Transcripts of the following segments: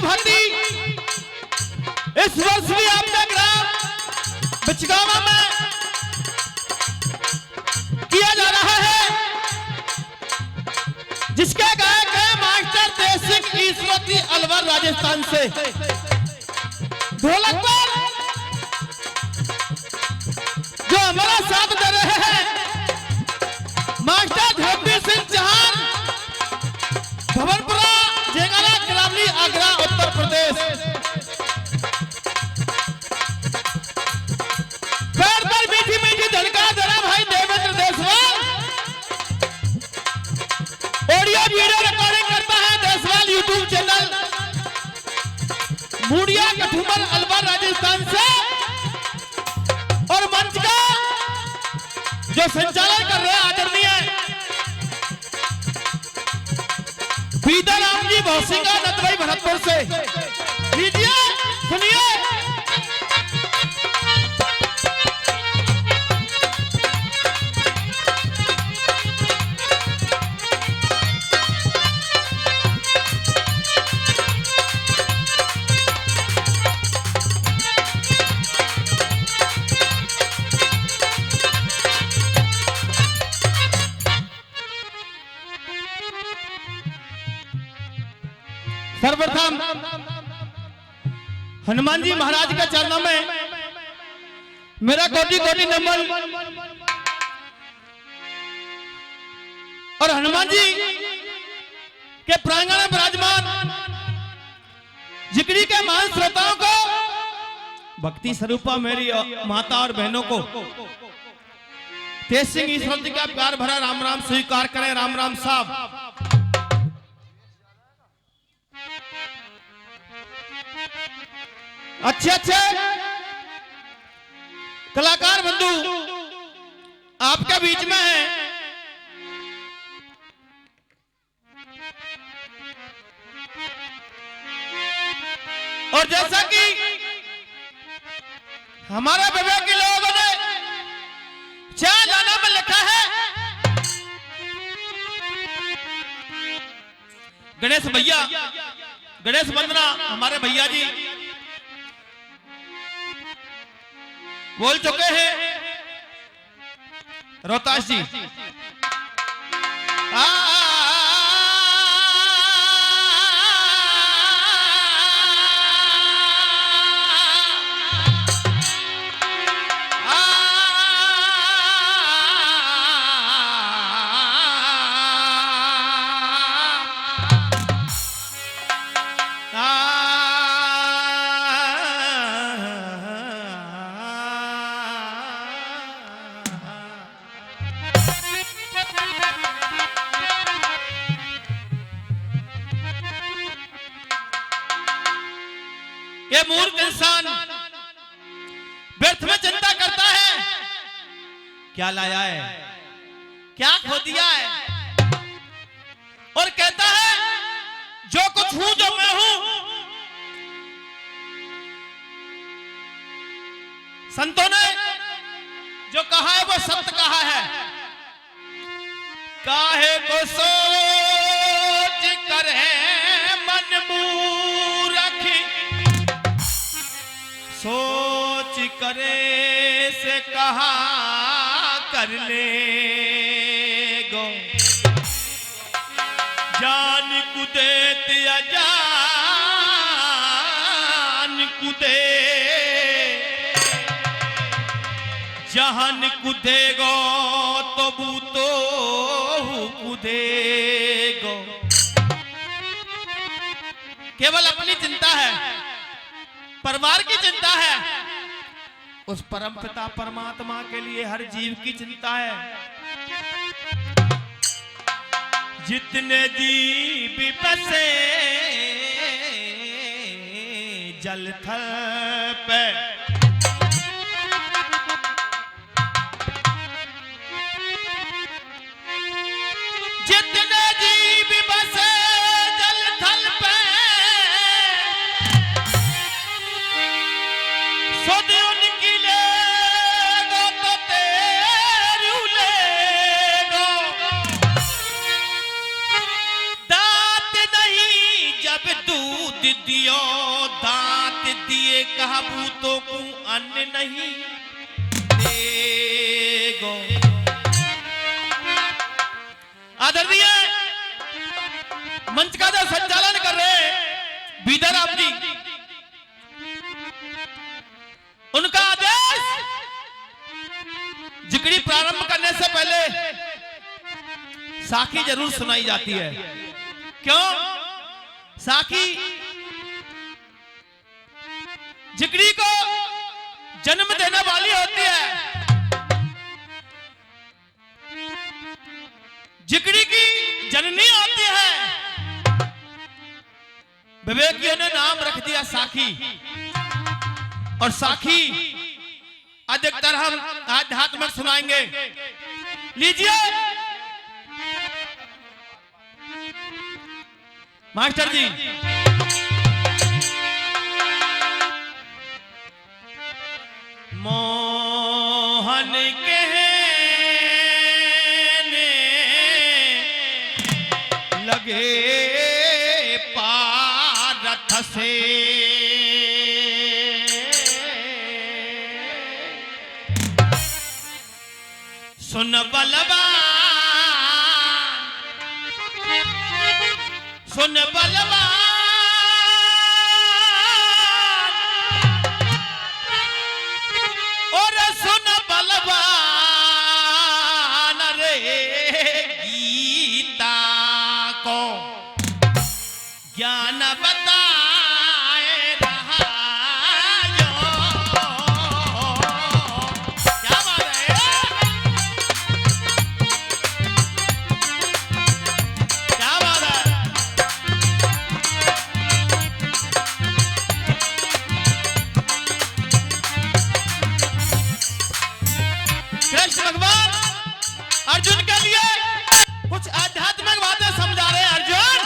भांति इस वर्ष भी आपने ग्राम बिचगावा में किया जा रहा है, जिसके गायक है मास्टर तेज सिंह ईश्वरी अलवर राजस्थान से। ढोलक पर जो हमारा साथ दे रहे हैं मास्टर धर्मवीर सिंह चौहान, भवनपुरा जेंगारा करावली आगरा उत्तर प्रदेश। पैर पर मीठी मीठी धड़का जरा भाई Devendra Deswal. Audio video recording करता है देसवाल यूट्यूब चैनल मुड़िया कठुमल अलवर राजस्थान से। और मंच का जो संचालन कर रहे हैं आदरणीय बीदाराम जी भौसिंगा नंदभाई भरतपुर से। लीजिए सुनिए। सर्वप्रथम हनुमान जी महाराज के चरणों में मेरा कोटि कोटि नमन। और हनुमान जी के प्रांगण में विराजमान जिगरी के महान श्रोताओं को, भक्ति स्वरूपा मेरी माता और बहनों को तेज सिंह ईश्वरी का प्यार भरा राम राम स्वीकार करें। राम राम साहब। अच्छे अच्छे कलाकार बंधु आपके बीच में है। और जैसा कि हमारे विवेक के लोगों ने चार गाना में लिखा है, गणेश भैया, गणेश वंदना हमारे भैया जी बोल चुके हैं, रोहतास जी। ये मूर्ख इंसान व्यर्थ में चिंता करता है, क्या लाया है, क्या खो दिया है, और कहता है जो कुछ हूं जो मैं हूं। संतों ने जो कहा है वो सत्य कहा है। काहे को सोच कर है मन मूर्ख, सोच करे से कहा कर ले गो। जान कुदे त्या जान कुदे, जहान कुदेगो तो बूतो कुदेगो। केवल अपनी चिंता है, परिवार की चिंता है, उस परम पिता परमात्मा के लिए हर जीव की चिंता है। जितने जीव बसे जल थल पे, जितने जीव बसे जल थल पे, सुध उनकी लेगो तो तेरी लेगो। दांत नहीं जब दूध दियो दांत दिए कहबूतों को अन्न नहीं देगो। आदरणीय मंच का जो संचालन कर रहे बीदर आप जी, उनका आदेश जिकड़ी प्रारंभ करने से पहले साखी जरूर सुनाई जाती है। क्यों? साखी जिकड़ी को जन्म देने वाली होती है, जिकड़ी की जननी होती है। विवेकियों ने नाम रख दिया साखी, और साखी अधिकतर हम आध्यात्मिक सुनाएंगे। लीजिए मास्टर जी। मोहन कहने लगे पारथ से, सुन बलवान, सुन बलवान, और सुन बलवान रे गीता को ज्ञान बताए रहा जो। क्या बात है, क्या बात है। कृष्ण भगवान अर्जुन के लिए कुछ आध्यात्मिक बातें समझा रहे हैं। अर्जुन,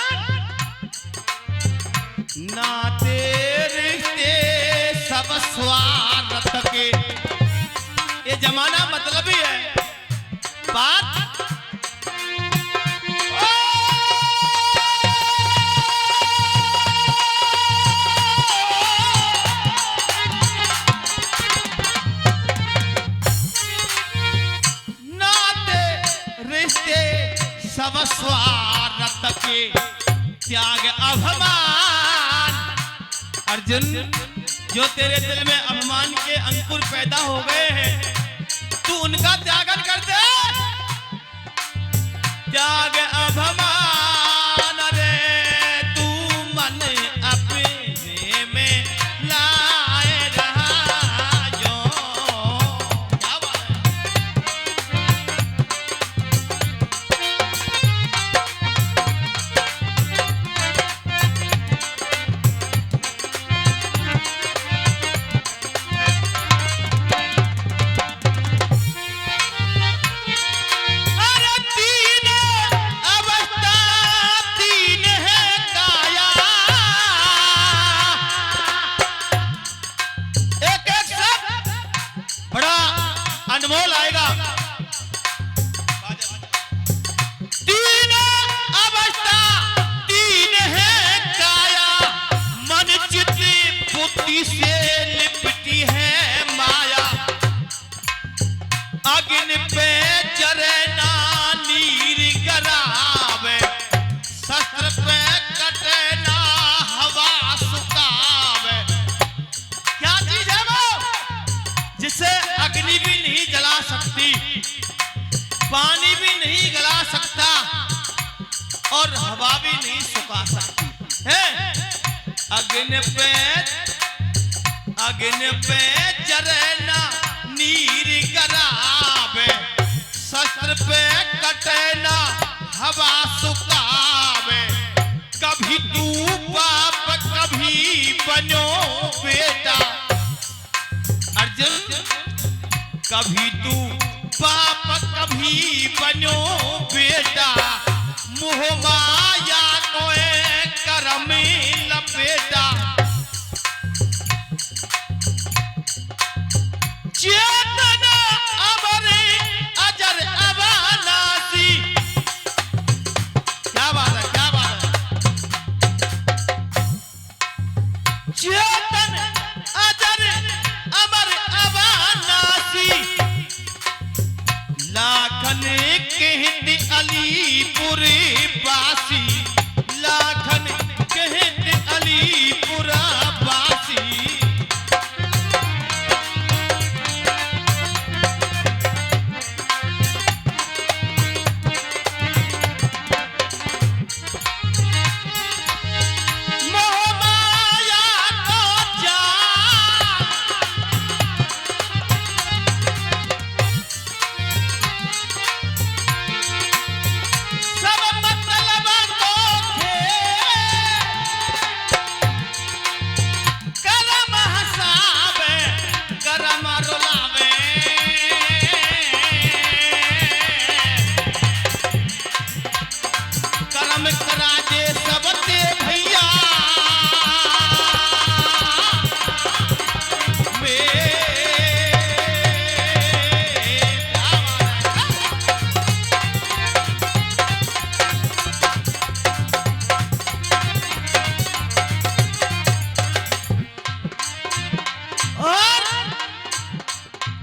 नाते रिश्ते सब स्वार्थ के, ये जमाना मतलब ही है बात। सब स्वार्थ के त्याग अभिमान। अर्जुन, जो तेरे दिल में अभिमान के अंकुर पैदा हो गए हैं, तू उनका त्यागन कर दे। त्याग अभिमान रे तू मन अपने में लाए रहा जो। क्या बात है। अनमोल आएगा। तीन अवस्था तीन है काया, मन चित्त बुद्धि से लिपटी है माया। अग्नि पे जरे ना नीर गरावे, शस्त्र पे कटे ना हवा सुखावे। क्या चीज है वो जिसे अग्नि भी नहीं जला सकती, पानी भी नहीं गला सकता, और हवा भी नहीं सुखा सकती है। अग्नि पे जरे ना नीर गरावे, शस्त्र पे कटे ना हवा सुखावे। कभी तू बाप कभी बनो बेटा। अर्जुन, कभी तू बाप कभी बनो बेटा, मोह माया को करम लपेटा। चेतना अमर अजर अविनाशी। क्या बात है, क्या बात है। चेतन अजर अमर अवानासी लाखन कहत अलीपुर बासी लाखन कहत अलीपुर बासी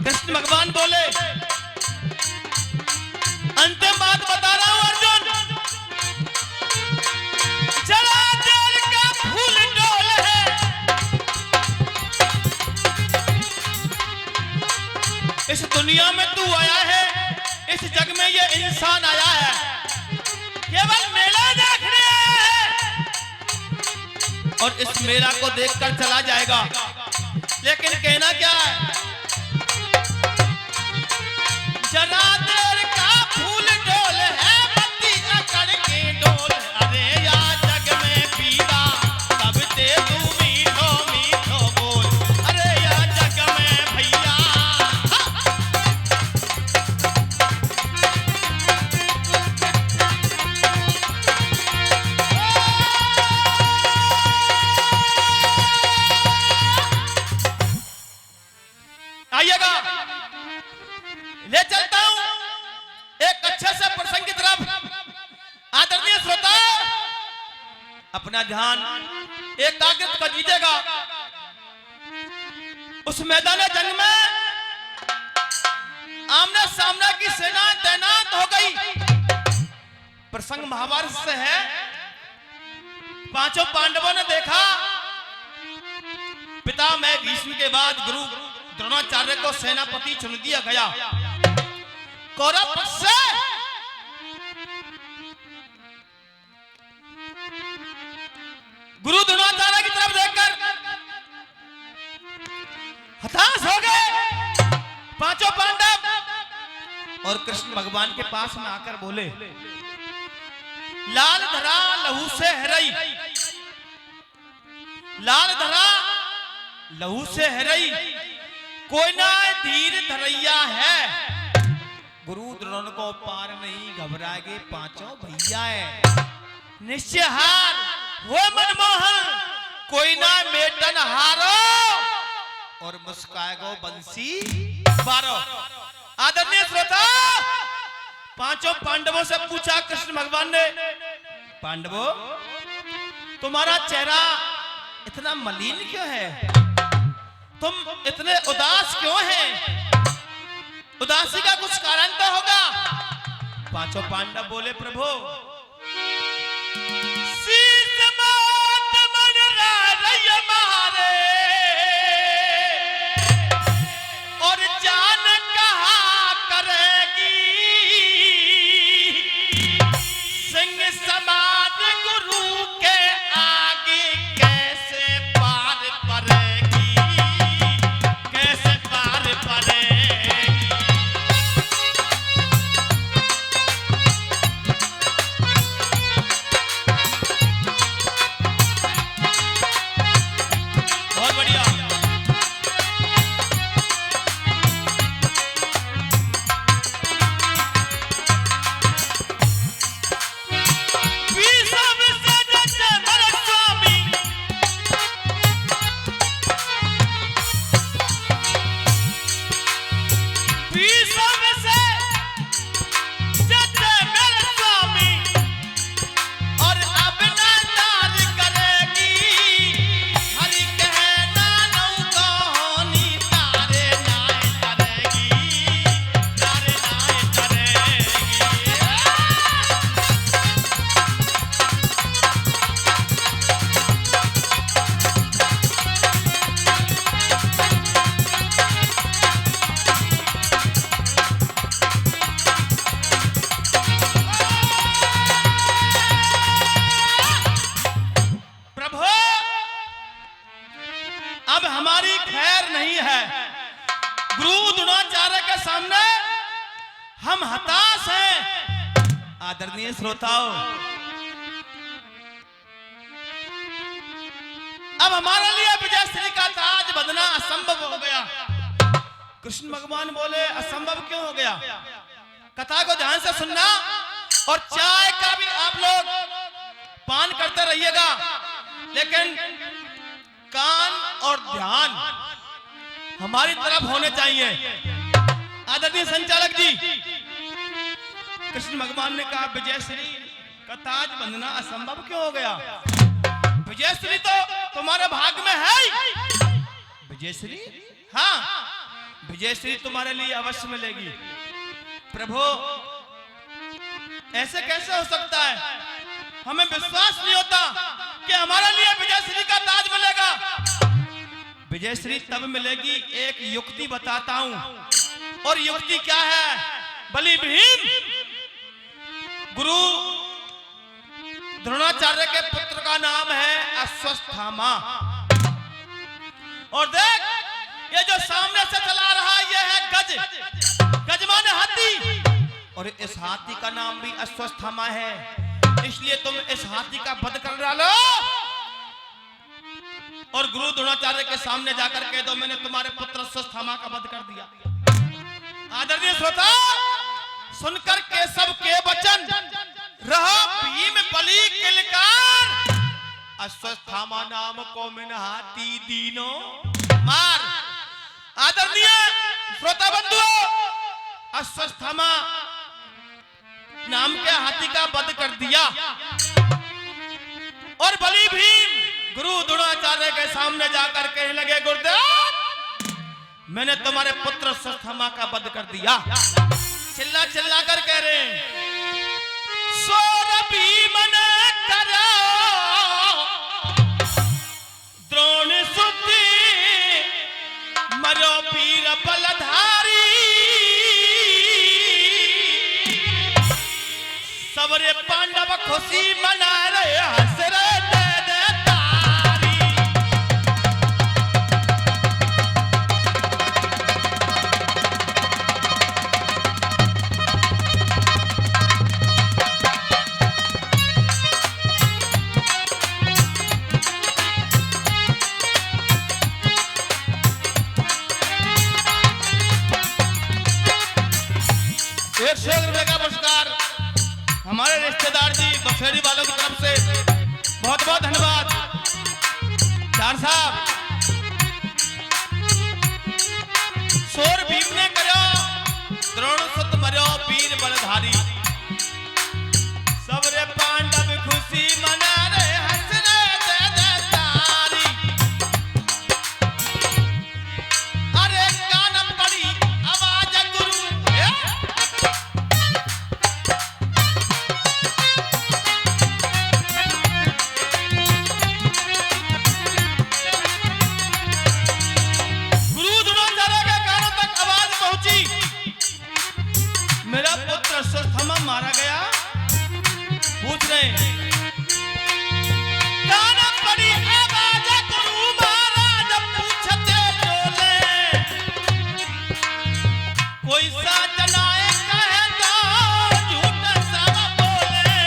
कृष्ण भगवान बोले अंतिम बात बता रहा हूं अर्जुन जरा देर का फूल डोल है इस दुनिया में तू आया है इस जग में ये इंसान आया है केवल मेला देखने आया है और इस मेला को देखकर चला जाएगा लेकिन कहना क्या है जरा देर का फूल डोल है बत्ती अकड़ के डोल अरे या जग में पीला तब ते तू मीठो मीठो बोल अरे या जग में भैया आइएगा ले चलता हूं एक अच्छे से प्रसंग की तरफ आदरणीय श्रोता अपना ध्यान एकाग्रित कर लीजिएगा उस मैदान जंग में आमने सामने की सेना तैनात हो गई प्रसंग महाभारत से है पांचों पांडवों ने देखा पिता मैं भीष्म के बाद गुरु द्रोणाचार्य को सेनापति चुन दिया गया कौरव से गुरु द्रोणाचार्य की तरफ देखकर हताश हो गए पांचों पांडव और कृष्ण भगवान के पास में आकर बोले लाल धरा लहू से हरई लाल धरा लहू से हरई कोई ना धीर धरैया है गुरु द्रोण को पार नहीं घबराएंगे पांचों भैया है निश्चय हार वो मनमोहन कोई ना मेटन हारो और मुस्काएगो बंसी बारो आदरणीय श्रोता पांचों पांडवों से पूछा कृष्ण भगवान ने पांडवों तुम्हारा चेहरा इतना मलिन क्यों है तुम इतने उदास क्यों हैं उदासी का कुछ कारण तो होगा पांचों पांडव बोले प्रभु शीश मात मन राय मारे और जान कहा करेगी सिंह समान गुरु के आगे कैसे पार पड़ेगी कैसे पार पड़ेगी अब हमारी खैर नहीं है। गुरु द्रोणाचार्य के सामने हम हताश हैं। आदरणीय श्रोताओं, अब हमारे लिए विजय श्री का ताज बंधना असंभव हो गया। कृष्ण भगवान बोले असंभव क्यों हो गया? कथा को ध्यान से सुनना और चाय का भी आप लोग पान करते रहिएगा, लेकिन कान और ध्यान हमारी तरफ होने चाहिए। आदरणीय संचालक जी, कृष्ण भगवान ने कहा विजयश्री का ताज बंधना असंभव क्यों हो गया? विजयश्री तो तुम्हारे भाग में है ही। विजयश्री? हाँ, विजयश्री तुम्हारे लिए अवश्य मिलेगी। प्रभु, ऐसे कैसे हो सकता है? हमें विश्वास नहीं होता कि हमारे लिए विजयश्री का ताज मिलेगा। विजयश्री तब मिलेगी, एक युक्ति बताता हूं। और युक्ति क्या है? बलि भीम गुरु द्रोणाचार्य के पुत्र का नाम है अश्वत्थामा। और देख, ये जो सामने से चला रहा है ये है गज। गज माने हाथी, और इस हाथी का नाम भी अश्वत्थामा है। इसलिए तुम इस हाथी का वध कर डालो और गुरु द्रोणाचार्य के सामने जाकर कह दो मैंने तुम्हारे पुत्र अश्वत्थामा का वध कर दिया। आदरणीय श्रोता, सुनकर केशव के वचन रहो भीम बलि किलकार, अश्वत्थामा नाम को मिन हाथी दीनो मार। आदरणीय श्रोता बंधुओं, अश्वत्थामा नाम के हाथी का वध कर दिया और बलि भीम गुरु द्रोणाचार्य के सामने जाकर कहने लगे गुरुदेव, मैंने तुम्हारे पुत्र अश्वत्थामा का वध कर दिया। चिल्ला चिल्ला कर कह रहे हैं, सोर भीम ने करो द्रोण सुति मरो वीर बलधारी, सबरे पांडव खुशी मना रहे हंस रहे दे दे तारी। ₹100 का पुरस्कार हमारे रिश्तेदार जी बसेरी वालों की तरफ से बहुत बहुत धन्यवाद। चार साहब, सोर भीम ने करो द्रोण सुत मरो वीर बलधारी, सबरे पांडव खुशी मना रहे हंस रहे दे दे तारी। अरे कान पड़ी आवाज गुरु अश्वत्थामा मारा गया। पूछ रहे कान पड़ी आवाज गुरु महाराज पूछते बोले, कोई सा जनाए कहे तो झूठ सब बोले।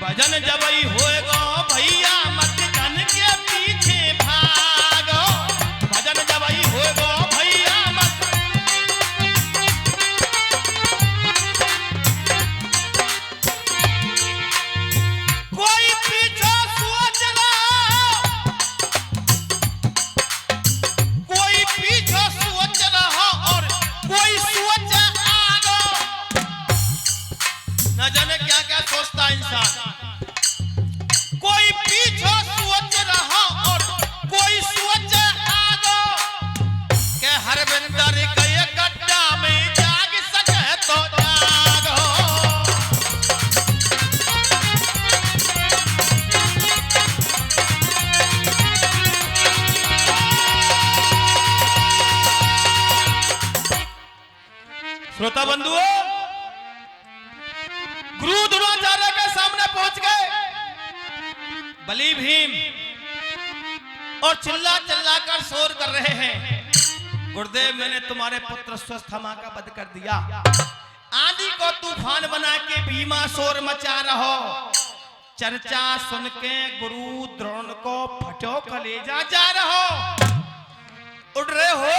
भजन जबई होएगो भैया मत जन के पीछे भागो, भजन जबई होएगो भैया मत। कोई पीछे सोच रहा, कोई पीछे सोच रहा और कोई सोच आगो। न जाने क्या क्या सोचता इंसान। श्रोता बंधुओं, गुरु द्रोणाचार्य के सामने पहुंच गए बलि भीम और चिल्ला चिल्ला कर शोर कर रहे हैं, गुरुदेव मैंने तुम्हारे पुत्र स्वस्थमा का वध कर दिया। आंधी को तूफान बना के भीमा शोर मचा रहो। चर्चा सुन के गुरु द्रोण को फटो कलेजा जा रहो। उड़ रहे हो,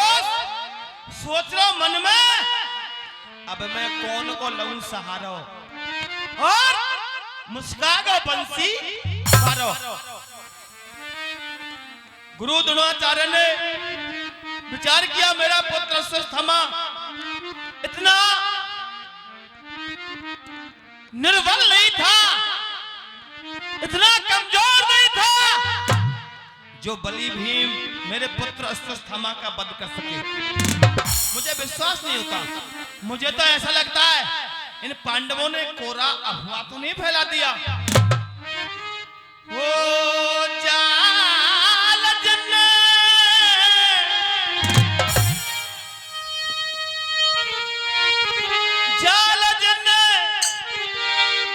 सोच रहे हो मन में, अब मैं कौन को लऊं सहारो, और मुस्कागो बंसी मारो। गुरु द्रोणाचार्य ने विचार किया, मेरा पुत्र स्वस्थमा इतना निर्बल नहीं था, इतना कमजोर नहीं था जो बलि भीम मेरे पुत्र अस्वस्थमा का वध कर सके। मुझे विश्वास नहीं होता, मुझे तो ऐसा लगता है इन पांडवों ने कोरा अफवाह तो नहीं फैला दिया। ओ जाल जन्ने जाल जन्ने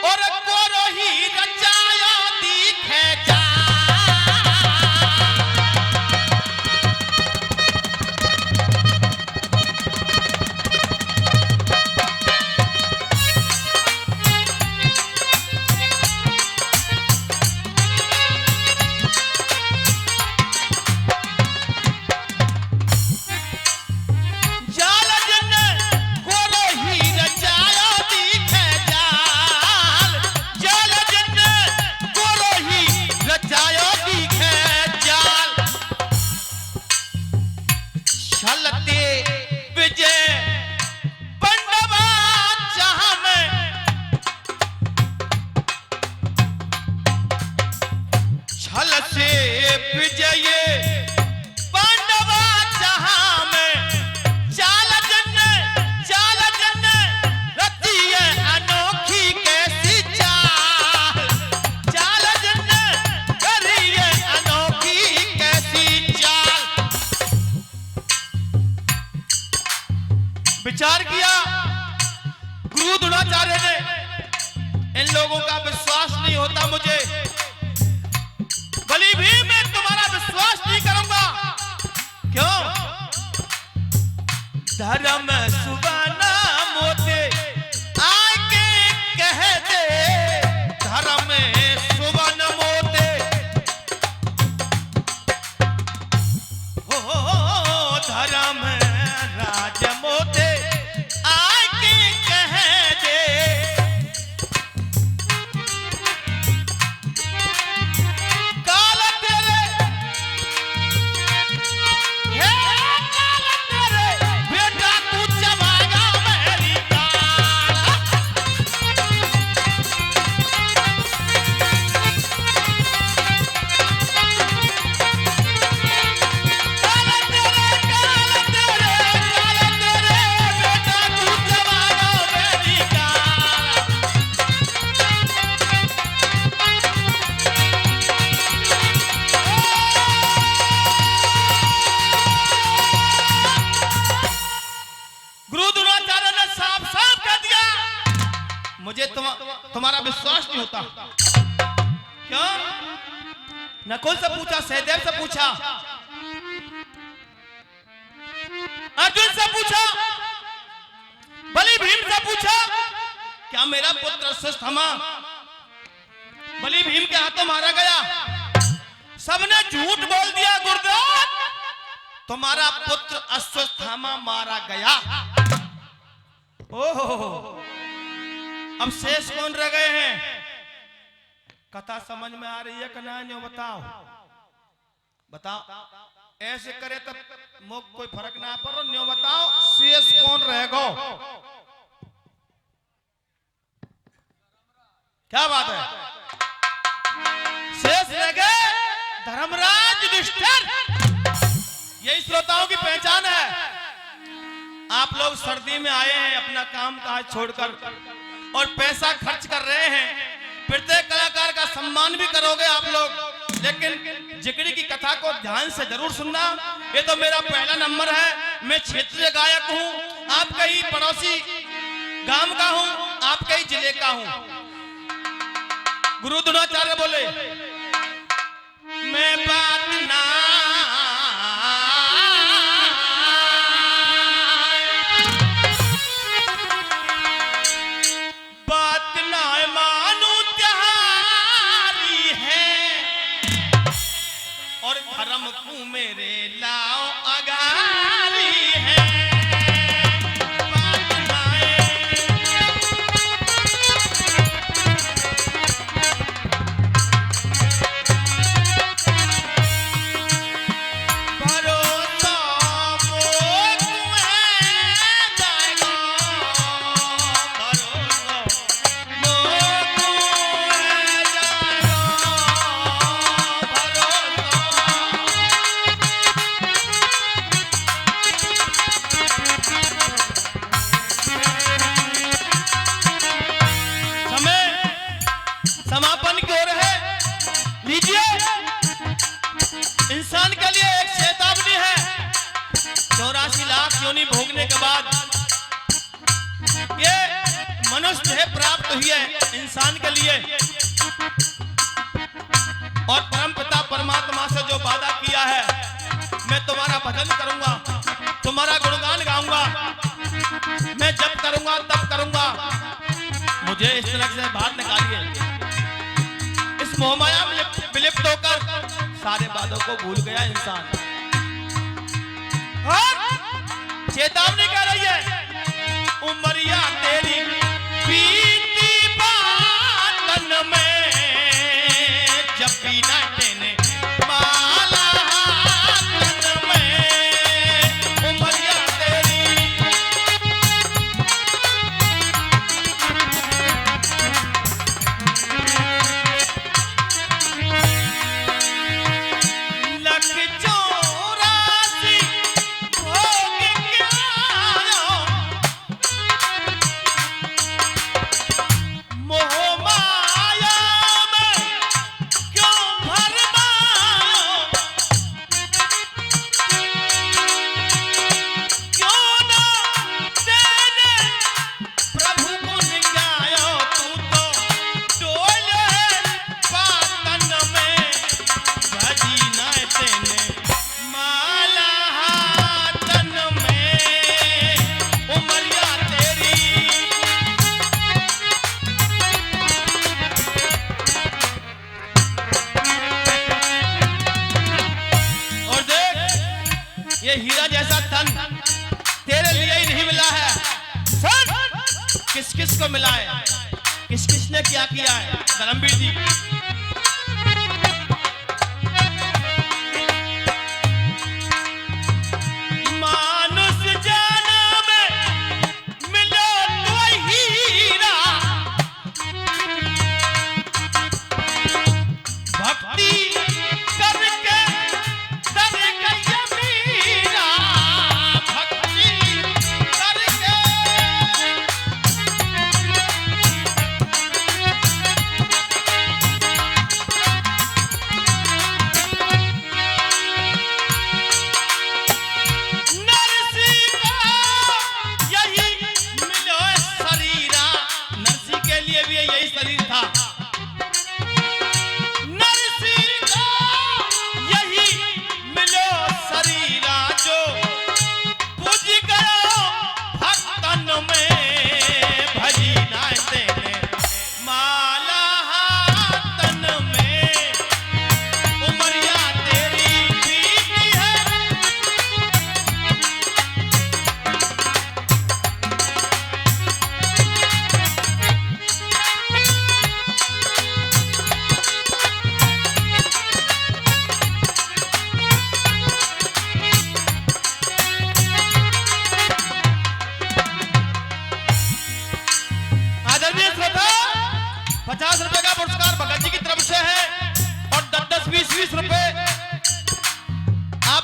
और कोरो ही रचाया दिखे जा। विचार किया गुरु द्रोणाचार्य ने, इन लोगों का विश्वास नहीं होता मुझे, बलि भीम मैं तुम्हारा विश्वास नहीं करूंगा। क्यों? धर्म सुबाना मोते आके कह दे, धर्म सुबन मोते हो धर्म राज मोते आके कह दे। काल तेरे हे काल तेरे बेटा तू चबाएगा मेरी काल। मुझे तुम्हारा विश्वास नहीं होता। क्यों? नकुल से पूछा, सहदेव से पूछा, अर्जुन से पूछा, बलि भीम से पूछा, क्या मेरा पुत्र अस्वस्थमा बलि भीम के हाथों मारा गया? सबने झूठ बोल दिया, गुरुदेव तुम्हारा पुत्र अस्वस्थमा मारा गया। ओहो, अब शेष कौन रह गए हैं? कथा समझ में आ रही है कि नहीं? बताओ बताओ, ऐसे करे तो मुझ कोई फर्क ना पड़ो। न्यो बताओ शेष कौन रहेगा? क्या बात है? शेष रह गए धर्मराज युधिष्ठिर। यही श्रोताओं की पहचान है। आप लोग सर्दी में आए हैं अपना काम काज छोड़कर और पैसा खर्च कर रहे हैं, प्रत्येक कलाकार का सम्मान भी करोगे आप लोग, लेकिन जिगरी की कथा को ध्यान से जरूर सुनना। ये तो मेरा पहला नंबर है, मैं क्षेत्रीय गायक हूँ, आपके ही पड़ोसी गांव का हूं, आपके ही जिले का हूं। गुरु द्रोणाचार्य बोले, मैं बात ना मानू त्यारी है और धर्म को मेरे लाओ अगारी है। समापन की ओर है, लीजिए। इंसान के लिए एक चेतावनी है। 84 लाख योनि भोगने के बाद ये मनुष्य देह प्राप्त हुई है इंसान के लिए, और परमपिता परमात्मा से जो वादा किया है, मैं तुम्हारा भजन करूंगा, तुम्हारा गुणगान गाऊंगा, मैं जब करूंगा तब करूंगा, मुझे इस तरह से बाहर निकालिए। इस मोहमाया में विलिप्त होकर सारे बातों को भूल गया इंसान। और चेतावनी कह रही है, उमरिया तेरी बीती बातन में जब भी ना तेने माला हाथन में, उमरिया तेरी ये हीरा जैसा धन तेरे लिए ही नहीं मिला है, सब किस किस को मिला है, किस किस ने क्या किया है। धर्मवीर जी, मानुष जन्म में मिलो तो हीरा, भक्ति करके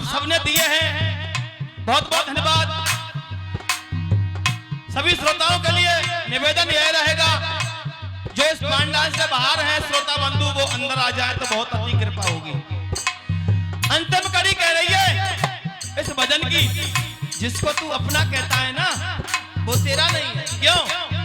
सबने दिए हैं। बहुत बहुत धन्यवाद। सभी श्रोताओं के लिए निवेदन यह रहेगा, जो इस पंडाल से बाहर है श्रोता बंधु, वो अंदर आ जाए तो बहुत अच्छी कृपा होगी। अंतिम कड़ी कह रही है इस भजन की, जिसको तू अपना कहता है ना, वो तेरा नहीं है। क्यों?